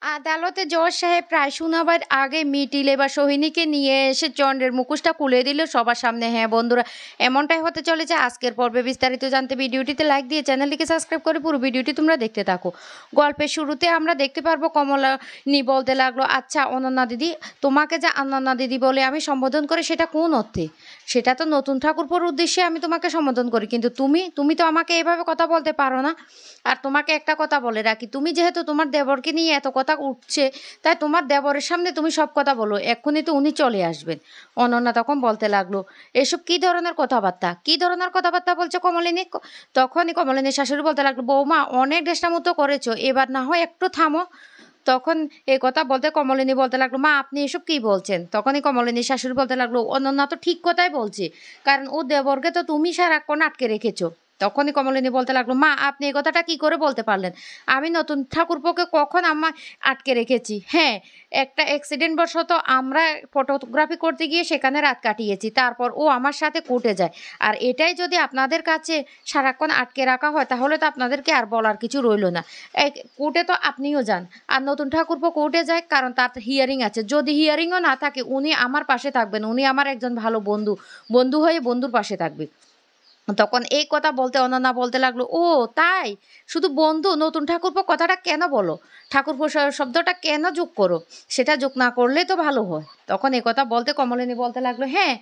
আদালতে জজ সাহেব প্রায় শোনাবার আগে মিটিল এবার সোহিনীকে নিয়ে এসে চন্দ্রের মুখোশটা খুলে দিল সবার সামনে। হ্যাঁ বন্ধুরা, এমনটাই হতে চলেছে আজকের পর্বে। বিস্তারিত জানতে ভিডিওটিতে লাইক দিয়ে চ্যানেলটিকে সাবস্ক্রাইব করে পুরো ভিডিওটি তোমরা দেখতে থাকো। গল্পের শুরুতে আমরা দেখতে পারবো কমলিনী বলতে লাগলো, আচ্ছা অনন্যা দিদি, তোমাকে যে অনন্যা দিদি বলে আমি সম্বোধন করি সেটা কোন অর্থে? সেটা তো নতুন ঠাকুরপোর উদ্দেশ্যে আমি তোমাকে সম্বোধন করি, কিন্তু তুমি তুমি তো আমাকে এভাবে কথা বলতে পারো না। আর তোমাকে একটা কথা বলে রাখি, তুমি যেহেতু তোমার দেবরকে নিয়ে এত কথা উঠছে, তাই তোমার দেবরের সামনে তুমি সব কথা বলো, এক্ষুনি তো উনি চলে আসবেন। অনন্যা তখন বলতে লাগলো, এসব কি ধরনের কথাবার্তা, কি ধরনের কথাবার্তা বলছো কমলিনী? তখনই কমলিনীর শাশুড়ি বলতে লাগলো, বৌমা অনেক দেশটা মতো করেছো, এবার না হয় একটু থামো। তখন এই কথা বলতে কমলিনী বলতে লাগলো, মা আপনি এসব কি বলছেন? তখনই কমলিনীর শাশুড়ি বলতে লাগলো, অনন্যা তো ঠিক কথাই বলছে, কারণ ও দেবরকে তো তুমি সারাক্ষণ আটকে রেখেছো। তখনই কমলিনী বলতে লাগলো, মা আপনি এই কথাটা কি করে বলতে পারলেন? আমি নতুন ঠাকুরপোকে কখন আমার আটকে রেখেছি? হ্যাঁ, একটা অ্যাক্সিডেন্ট বশত আমরা ফটোগ্রাফি করতে গিয়ে সেখানে রাত কাটিয়েছি, তারপর ও আমার সাথে কোর্টে যায়। আর এটাই যদি আপনাদের কাছে সারাক্ষণ আটকে রাখা হয়, তাহলে তো আপনাদেরকে আর বলার কিছু রইল না। এই কোর্টে তো আপনিও যান, আর নতুন ঠাকুরপো কোর্টে যায় কারণ তার হিয়ারিং আছে। যদি হিয়ারিংও না থাকে, উনি আমার পাশে থাকবেন, উনি আমার একজন ভালো বন্ধু, বন্ধু হয়ে বন্ধুর পাশে থাকবে। তখন এই কথা বলতে অনন্যা বলতে লাগলো, ও তাই? শুধু বন্ধু? নতুন ঠাকুরপো কথাটা কেন বলো? ঠাকুরপো শব্দটা কেন যোগ করো? সেটা যোগ না করলেই তো ভালো হয়। তখন এই কথা বলতে কমলিনী বলতে লাগলো, হ্যাঁ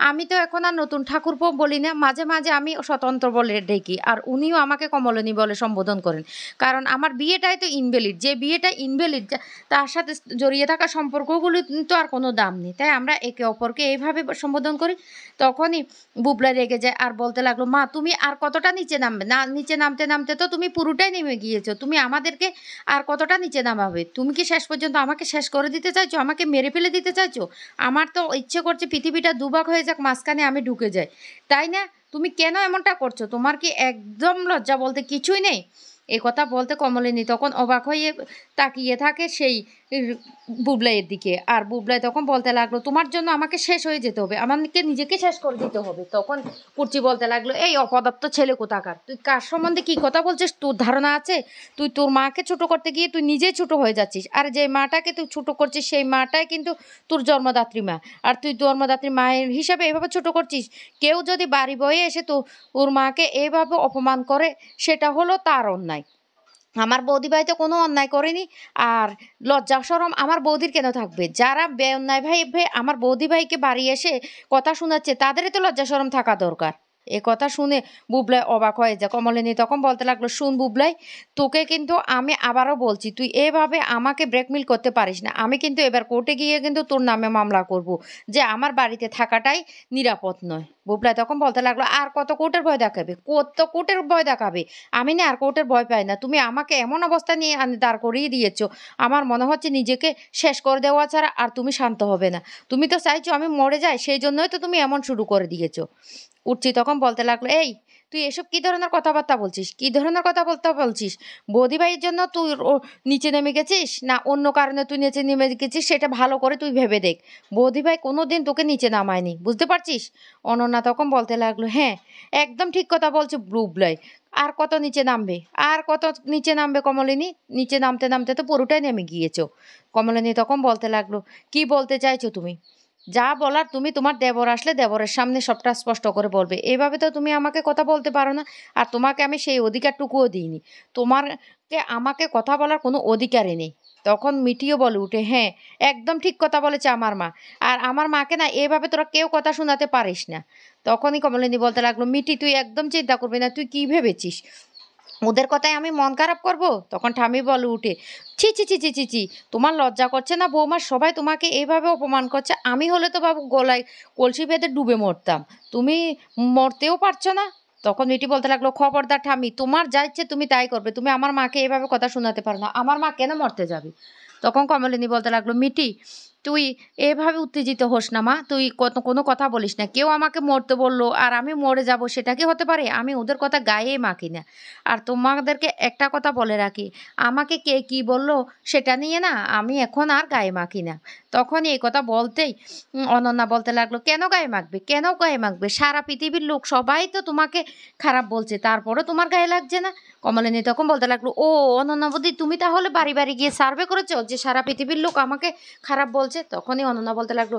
আমি তো এখন আর নতুন ঠাকুরপো বলি না, মাঝে মাঝে আমি স্বতন্ত্র বলে ডেকি, আর উনিও আমাকে কমলিনী বলে সম্বোধন করেন, কারণ আমার বিয়েটাই তো ইনভ্যালিড। যে বিয়েটা ইনভ্যালিড, তার সাথে জড়িয়ে থাকা সম্পর্কগুলি তো আর কোনো দাম নেই, তাই আমরা একে অপরকে এইভাবে সম্বোধন করি। তখনই বুবলা রেগে যায় আর বলতে লাগলো, মা তুমি আর কতটা নিচে নামবে? না নিচে নামতে নামতে তো তুমি পুরোটাই নেমে গিয়েছো, তুমি আমাদেরকে আর কতটা নিচে নামাবে? তুমি কি শেষ পর্যন্ত আমাকে শেষ করে দিতে চাইছো, আমাকে মেরে ফেলে দিতে চাইছো? আমার তো ইচ্ছে করছে পৃথিবীটা দুভাগ হয়ে যাক, মাঝখানে আমি ঢুকে যাই, তাই না? তুমি কেন এমনটা করছো? তোমার কি একদম লজ্জা বলতে কিছুই নেই? এ কথা বলতে কমলিনী তখন অবাক হয়ে তাকিয়ে থাকে সেই বুবলাইয়ের দিকে, আর বুবলাই তখন বলতে লাগলো, তোমার জন্য আমাকে শেষ হয়ে যেতে হবে, আমাকে নিজেকে শেষ করে দিতে হবে। তখন কুর্চি বলতে লাগলো, এই অপদার্থ ছেলে কোথাকার, তুই কার সম্বন্ধে কি কথা বলছিস? তোর ধারণা আছে? তুই তোর মাকে ছোট করতে গিয়ে তুই নিজেই ছোট হয়ে যাচ্ছিস, আর যে মাটাকে তুই ছোট করছিস সেই মাটাই কিন্তু তোর জন্মদাত্রী মা, আর তুই জন্মদাত্রী মায়ের হিসাবে এভাবে ছোট করছিস। কেউ যদি বাড়ি বয়ে এসে তো ওর মাকে এভাবে অপমান করে, সেটা হলো তার অন্যায়। আমার বৌদিভাই তো কোনো অন্যায় করেনি, আর লজ্জা শরম আমার বৌদির কেন থাকবে? যারা বেঅন্যায় ভাই ভাই আমার বৌদিভাইকে বাড়ি এসে কথা শোনাচ্ছে, তাদেরই তো লজ্জা শরম থাকা দরকার। এ কথা শুনে বুবলাই অবাক হয়ে যায়। কমলিনী তখন বলতে লাগলো, শুন বুবলাই, তোকে কিন্তু আমি আবারও বলছি, তুই এভাবে আমাকে ব্রেকমেল করতে পারিস না। আমি কিন্তু এবার কোর্টে গিয়ে কিন্তু তোর নামে মামলা করব, যে আমার বাড়িতে থাকাটাই নিরাপদ নয়। বুবলাই তখন বলতে লাগলো, আর কত কোর্টের ভয় দেখাবে? কত কোর্টের ভয় দেখাবে? আমি না আর কোর্টের ভয় পাই না। তুমি আমাকে এমন অবস্থা নিয়ে দাঁড় করিয়ে দিয়েছো, আমার মনে হচ্ছে নিজেকে শেষ করে দেওয়া ছাড়া আর তুমি শান্ত হবে না। তুমি তো চাইছো আমি মরে যাই, সেই জন্যই তো তুমি এমন শুরু করে দিয়েছো। উঠছি তখন বলতে লাগলো, এই তুই এসব কি ধরনের কথাবার্তা বলছিস? কি ধরনের কথা বলছিস? বৌদিভাইয়ের জন্য তুই নিচে নেমে গেছিস, না অন্য কারণে তুই নিচে নেমে গেছিস? সেটা ভালো করে তুই ভেবে দেখ। বৌদিভাই কোনো দিন তোকে নিচে নামায়নি, বুঝতে পারছিস? অনন্যা তখন বলতে লাগলো, হ্যাঁ একদম ঠিক কথা বলছে বুবলাই, আর কত নিচে নামবে? আর কত নিচে নামবে কমলিনী? নিচে নামতে নামতে তো পুরোটাই নেমে গিয়েছো। কমলিনী তখন বলতে লাগলো, কি বলতে চাইছো তুমি? যা বলার তুমি তোমার দেবর আসলে দেবরের সামনে সবটা স্পষ্ট করে বলবে, এভাবে তো তুমি আমাকে কথা বলতে পারো না। আর তোমাকে আমি সেই অধিকারটুকুও দিইনি, তোমারকে আমাকে কথা বলার কোনো অধিকারই নেই। তখন মিঠিও বলে উঠে, হ্যাঁ একদম ঠিক কথা বলেছে আমার মা, আর আমার মাকে না এভাবে তোরা কেউ কথা শোনাতে পারিস না। তখনই কমলিনী বলতে লাগলো, মিঠি তুই একদম চিন্তা করবি না, তুই কি ভেবেছিস ওদের কথায় আমি মন খারাপ করব? তখন ঠামি বলে উঠে, ছি ছি ছি ছি ছি ছি, তোমার লজ্জা করছে না বৌমা? সবাই তোমাকে এইভাবে অপমান করছে, আমি হলে তো বাবু গলায় কলসি বেঁধে ডুবে মরতাম, তুমি মরতেও পারছো না। তখন মিটি বলতে লাগলো, খবরদার ঠামি, তোমার যা ইচ্ছে তুমি তাই করবে, তুমি আমার মাকে এভাবে কথা শোনাতে পারো না, আমার মা কেন মরতে যাবে? তখন কমলিনী বলতে লাগলো, মিটি তুই এভাবে উত্তেজিত হোস না মা, তুই কোনো কথা বলিস না। কেউ আমাকে মরতে বললো আর আমি মরে যাব, সেটা কি হতে পারে? আমি ওদের কথা গায়েই মাখি না। আর তোমাদেরকে একটা কথা বলে রাখি, আমাকে কে কি বললো সেটা নিয়ে না আমি এখন আর গায়ে মাখি না। তখনই এই কথা বলতেই অনন্যা বলতে লাগলো, কেন গায়ে মাখবে, কেন গায়ে মাখবে? সারা পৃথিবীর লোক সবাই তো তোমাকে খারাপ বলছে, তারপরে তোমার গায়ে লাগছে না? কমলিনী তখন বলতে লাগলো, ও অনন্যা বৌদি, তুমি তাহলে বাড়ি বাড়ি গিয়ে সার্ভে করেছো যে সারা পৃথিবীর লোক আমাকে খারাপ বলছে? তখনই অনন্যা বলতে লাগলো,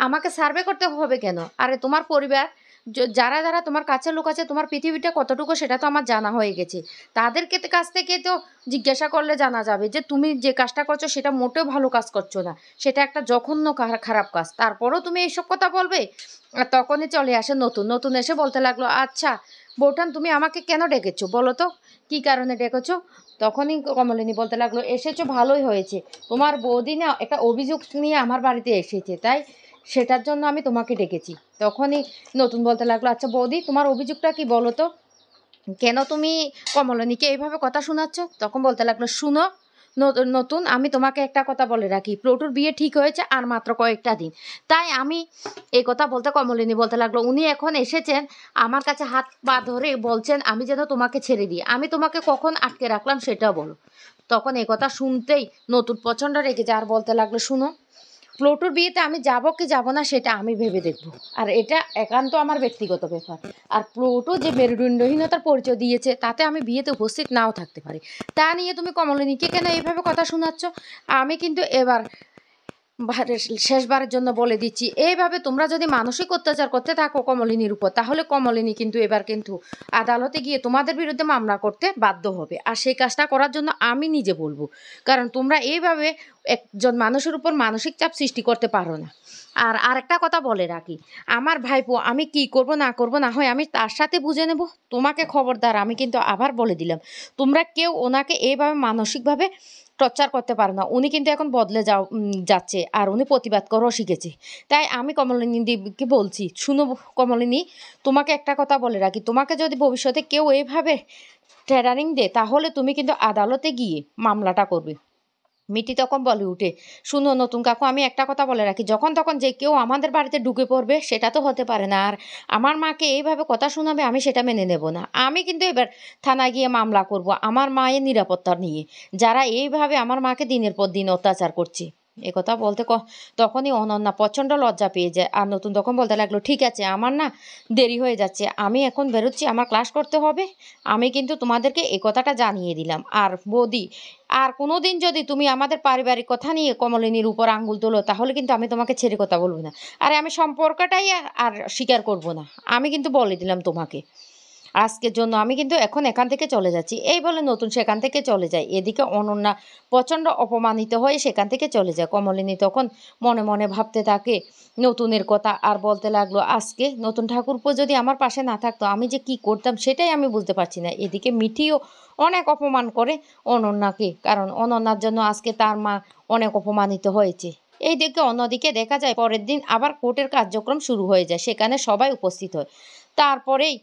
আমাকে সার্ভে করতে হবে কেন? আরে তোমার পরিবার যারা যারা তোমার কাছের লোক আছে, তোমার পৃথিবীটা কতটুকু সেটা তো আমার জানা হয়ে গেছে। তাদেরকে কাছ থেকে তো জিজ্ঞাসা করলে জানা যাবে যে তুমি যে কাজটা করছো সেটা মোটেও ভালো কাজ করছো না, সেটা একটা জঘন্য খারাপ কাজ, তারপরেও তুমি এইসব কথা বলবে? আর তখনই চলে আসে নতুন নতুন, এসে বলতে লাগলো, আচ্ছা বৌঠান, তুমি আমাকে কেন ডেকেছো বলো তো, কি কারণে ডেকেছো? তখনই কমলিনী বলতে লাগলো, এসেছো ভালোই হয়েছে, তোমার বৌদি না একটা অভিযোগ নিয়ে আমার বাড়িতে এসেছে, তাই সেটার জন্য আমি তোমাকে ডেকেছি। তখনই নতুন বলতে লাগলো, আচ্ছা বৌদি, তোমার অভিযোগটা কি বলো তো, কেন তুমি কমলিনীকে এইভাবে কথা শোনাচ্ছ? তখন বলতে লাগলো, শুনো নতুন, আমি তোমাকে একটা কথা বলে রাখি, প্রটুর বিয়ে ঠিক হয়েছে আর মাত্র কয়েকটা দিন, তাই আমি এই কথা বলতে কমলিনী বলতে লাগলো, উনি এখন এসেছেন আমার কাছে হাত পা ধরে বলছেন আমি যেন তোমাকে ছেড়ে দিই, আমি তোমাকে কখন আটকে রাখলাম সেটাও বলো। তখন এই কথা শুনতেই নতুন প্রচণ্ড রেগে যায় আর বলতে লাগলো, শুনো, প্লুটোর বিয়েতে আমি যাব কি যাব না সেটা আমি ভেবে দেখব, আর এটা একান্ত আমার ব্যক্তিগত ব্যাপার। আর প্লুটো যে মেরুদণ্ডহীনতার পরিচয় দিয়েছে তাতে আমি বিয়েতে উপস্থিত নাও থাকতে পারি, তা নিয়ে তুমি কমলিনীকে কেন এইভাবে কথা শোনাচ্ছ? আমি কিন্তু এবার শেষবারের জন্য বলে দিচ্ছি, এইভাবে তোমরা যদি মানসিক অত্যাচার করতে থাকো কমলিনীর উপর, তাহলে কমলিনী কিন্তু এবার কিন্তু আদালতে গিয়ে তোমাদের বিরুদ্ধে মামলা করতে বাধ্য হবে, আর সেই কাজটা করার জন্য আমি নিজে বলবো, কারণ তোমরা এইভাবে একজন মানুষের উপর মানসিক চাপ সৃষ্টি করতে পারো না। আর আরেকটা কথা বলে রাখি, আমার ভাইপো আমি কি করব না করব না হয় আমি তার সাথে বুঝে নেব, তোমাকে খবরদার আমি কিন্তু আবার বলে দিলাম, তোমরা কেউ ওনাকে এইভাবে মানসিকভাবে টর্চার করতে পারে না, উনি কিন্তু এখন বদলে যাচ্ছে আর উনি প্রতিবাদ করাও শিখেছে। তাই আমি কমলিনী দেবীকে বলছি, শুনো কমলিনী, তোমাকে একটা কথা বলে রাখি, তোমাকে যদি ভবিষ্যতে কেউ এইভাবে ট্রেডারিং দেয় তাহলে তুমি কিন্তু আদালতে গিয়ে মামলাটা করবে। মিটি তখন বলে উঠে, শুনো নতুন কাকু, আমি একটা কথা বলে রাখি, যখন তখন যে কেউ আমাদের বাড়িতে ঢুকে পড়বে সেটা তো হতে পারে না, আর আমার মাকে এইভাবে কথা শোনাবে আমি সেটা মেনে নেব না। আমি কিন্তু এবার থানায় গিয়ে মামলা করব আমার মায়ের নিরাপত্তা নিয়ে, যারা এইভাবে আমার মাকে দিনের পর দিন অত্যাচার করছে। একথা বলতে তখনই অনন্যা প্রচণ্ড লজ্জা পেয়ে যায়, আর নতুন তখন বলতে লাগলো, ঠিক আছে, আমার না দেরি হয়ে যাচ্ছে, আমি এখন বেরোচ্ছি, আমার ক্লাস করতে হবে, আমি কিন্তু তোমাদেরকে এই কথাটা জানিয়ে দিলাম। আর বৌদি, আর কোনো দিন যদি তুমি আমাদের পারিবারিক কথা নিয়ে কমলিনীর উপর আঙ্গুল তোলো তাহলে কিন্তু আমি তোমাকে ছেড়ে কথা বলবো না। আরে আমি সম্পর্কটাই আর স্বীকার করব না, আমি কিন্তু বলে দিলাম তোমাকে, আজকের জন্য আমি কিন্তু এখন এখান থেকে চলে যাচ্ছি। এই বলে নতুন সেখান থেকে চলে যায়। এদিকে অনন্যা প্রচণ্ড অপমানিত হয়ে সেখান থেকে চলে যায়। কমলিনী তখন মনে মনে ভাবতে থাকে নতুনের কথা, আর বলতে লাগলো, আজকে নতুন ঠাকুরপো যদি আমার পাশে না থাকতো আমি যে কি করতাম সেটাই আমি বুঝতে পারছি না। এদিকে মিঠিও অনেক অপমান করে অনন্যাকে, কারণ অনন্যার জন্য আজকে তার মা অনেক অপমানিত হয়েছে। এইদিকে অন্যদিকে দেখা যায় পরের দিন আবার কোর্টের কার্যক্রম শুরু হয়ে যায়, সেখানে সবাই উপস্থিত হয়। তারপরেই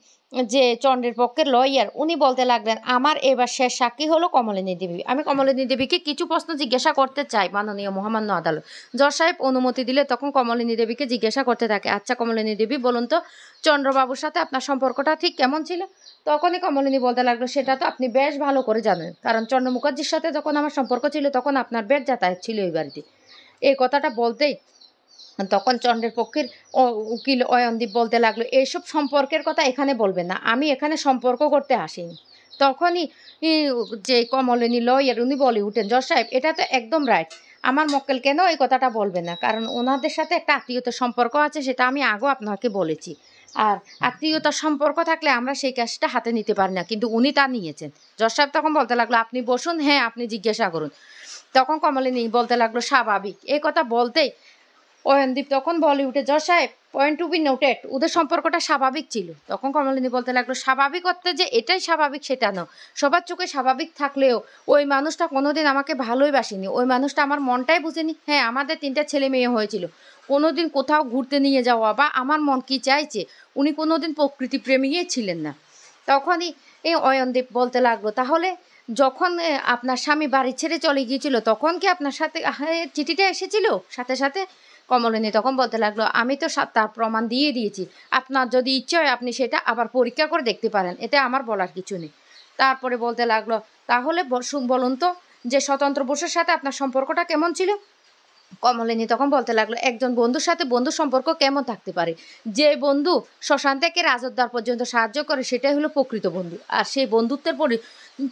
যে চন্দ্রের পক্ষের লয়ার উনি বলতে লাগলেন, আমার এবার শেষ সাক্ষী হলো কমলিনী দেবী, আমি কমলিনী দেবীকে কিছু প্রশ্ন জিজ্ঞাসা করতে চাই মাননীয় মহামান্য আদালত। জজ সাহেব অনুমতি দিলে তখন কমলিনী দেবীকে জিজ্ঞাসা করতে থাকে, আচ্ছা কমলিনী দেবী বলুন তো, চন্দ্রবাবুর সাথে আপনার সম্পর্কটা ঠিক কেমন ছিল? তখনই কমলিনী বলতে লাগলো, সেটা তো আপনি বেশ ভালো করে জানেন, কারণ চন্দ্র মুখার্জির সাথে যখন আমার সম্পর্ক ছিল তখন আপনার বেশ যাতায়াত ছিল এই বাড়িতে। এই কথাটা বলতেই তখন চন্দ্রের পক্ষের উকিল অয়নদীপ বলতে লাগলো, এইসব সম্পর্কের কথা এখানে বলবেন না, আমি এখানে সম্পর্ক করতে আসিনি। তখনই যে কমলিনী লয়ার উনি বলে উঠেন, জজ সাহেব এটা তো একদম রাইট, আমার মক্কেল কেন এই কথাটা বলবে না, কারণ ওনাদের সাথে একটা আত্মীয়তার সম্পর্ক আছে, সেটা আমি আগেও আপনাকে বলেছি, আর আত্মীয়তার সম্পর্ক থাকলে আমরা সেই কাজটা হাতে নিতে পারি না, কিন্তু উনি তা নিয়েছেন। জজ সাহেব তখন বলতে লাগলো, আপনি বসুন, হ্যাঁ আপনি জিজ্ঞাসা করুন। তখন কমলিনী বলতে লাগলো, স্বাভাবিক। এই কথা বলতেই অয়নদীপ তখন বলে উঠে, জজ সাহেব পয়েন্ট টু বি নোটেড, ওদের সম্পর্কটা স্বাভাবিক ছিল। তখন কমলিনী বলতে লাগলো, স্বাভাবিক অর্থে যে এটাই স্বাভাবিক সেটা না, সবার চোখে স্বাভাবিক থাকলেও ওই মানুষটা কোনোদিন আমাকে ভালোই বাসেনি, ওই মানুষটা আমার মনটাই বুঝেনি। হ্যাঁ আমাদের 3টা ছেলে মেয়ে হয়েছিল, কোনোদিন কোথাও ঘুরতে নিয়ে যাওয়া বা আমার মন কি চাইছে উনি কোনোদিন প্রকৃতি প্রেমীই ছিলেন না। তখনই এই অয়নদীপ বলতে লাগলো, তাহলে যখন আপনার স্বামী বাড়ি ছেড়ে চলে গিয়েছিল তখন কি আপনার সাথে চিঠিটা এসেছিল সাথে সাথে? কমলিনী তখন বলতে লাগলো, আমি তো তার প্রমাণ দিয়ে দিয়েছি, আপনার যদি ইচ্ছে হয় আপনি সেটা আবার পরীক্ষা করে দেখতে পারেন, এতে আমার বলার কিছু নেই। তারপরে বলতে লাগলো, তাহলে বলুন তো যে স্বতন্ত্র বসুর সাথে আপনার সম্পর্কটা কেমন ছিল? কমলিনী তখন বলতে লাগলো, একজন বন্ধুর সাথে বন্ধুর সম্পর্ক কেমন থাকতে পারে? যে বন্ধু শ্মশান থেকে রাজোদ্ধার পর্যন্ত সাহায্য করে সেটাই হলো প্রকৃত বন্ধু, আর সেই বন্ধুত্বের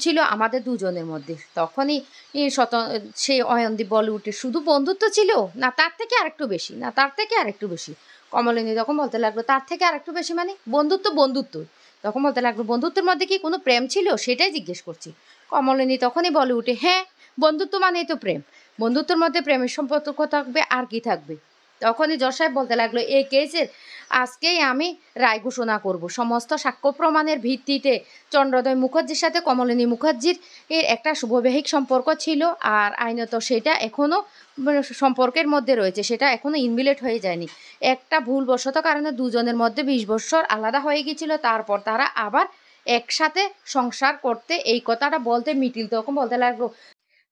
ছিল আমাদের দুজনের মধ্যে। তখনই সেই অয়নদীপ বলে উঠে, শুধু বন্ধুত্ব ছিল না তার থেকে আরেকটু বেশি, না তার থেকে আরেকটু বেশি? কমলিনী তখন বলতে লাগলো, তার থেকে আরেকটু বেশি মানে? বন্ধুত্ব বন্ধুত্ব। তখন বলতে লাগলো, বন্ধুত্বের মধ্যে কি কোনো প্রেম ছিল সেটাই জিজ্ঞেস করছি। কমলিনী তখনই বলে উঠে, হ্যাঁ, বন্ধুত্ব মানেই তো প্রেম, বন্ধুত্বের মধ্যে প্রেমের সম্পর্ক থাকবে আর কি থাকবে? তখনই জজ সাহেব বলতে লাগলো, এই কেসের আজকেই আমি রায় ঘোষণা করব। সমস্ত সাক্ষ্য প্রমাণের ভিত্তিতে চন্দ্রোদয় মুখার্জির সাথে কমলিনী মুখার্জির একটা শুভবৈবাহিক সম্পর্ক ছিল, আর আইনত সেটা এখনও সম্পর্কের মধ্যে রয়েছে, সেটা এখনও ইনভিলেট হয়ে যায়নি। একটা ভুলবশত কারণে দুজনের মধ্যে 20 বছর আলাদা হয়ে গিয়েছিল, তারপর তারা আবার একসাথে সংসার করতে, এই কথাটা বলতে মিটিল তখন বলতে লাগলো,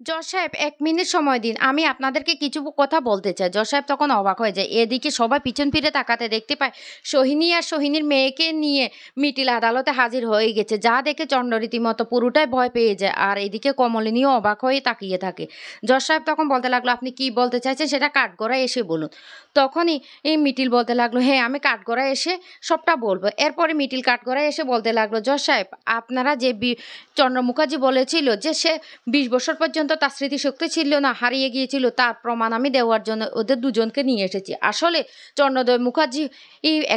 জজ সাহেব 1 মিনিট সময় দিন, আমি আপনাদেরকে কিছু কথা বলতে চাই। জজ সাহেব তখন অবাক হয়ে যায়। এদিকে সবাই পিছন ফিরে তাকাতে দেখতে পায় সোহিনী আর সোহিনীর মেয়েকে নিয়ে মিটিল আদালতে হাজির হয়ে গেছে, যা দেখে চন্দ্র রীতিমতো পুরোটাই ভয় পেয়ে যায়, আর এদিকে কমলিনীও অবাক হয়ে তাকিয়ে থাকে। জজ সাহেব তখন বলতে লাগলো, আপনি কি বলতে চাইছেন সেটা কাঠগড়ায় এসে বলুন। তখনই এই মিটিল বলতে লাগলো, হ্যাঁ, আমি কাঠগড়ায় এসে সবটা বলবো। এরপরে মিটিল কাঠগড়ায় এসে বলতে লাগলো, জজ সাহেব, আপনারা যে চন্দ্র মুখার্জি বলেছিল যে সে 20 বছর পর্যন্ত তার স্মৃতিশক্তি ছিল না, হারিয়ে গিয়েছিল, তার প্রমাণ আমি দেওয়ার জন্য ওদের দুজনকে নিয়ে এসেছি। আসলে চন্দ্রোদয় মুখার্জি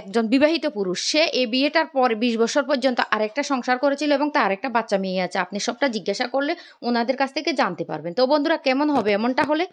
একজন বিবাহিত পুরুষ, সে এই বিয়েটার পর 20 বছর পর্যন্ত আরেকটা সংসার করেছিল এবং তার একটা বাচ্চা মেয়ে আছে। আপনি সবটা জিজ্ঞাসা করলে ওনাদের কাছ থেকে জানতে পারবেন। তো বন্ধুরা, কেমন হবে এমনটা হলে?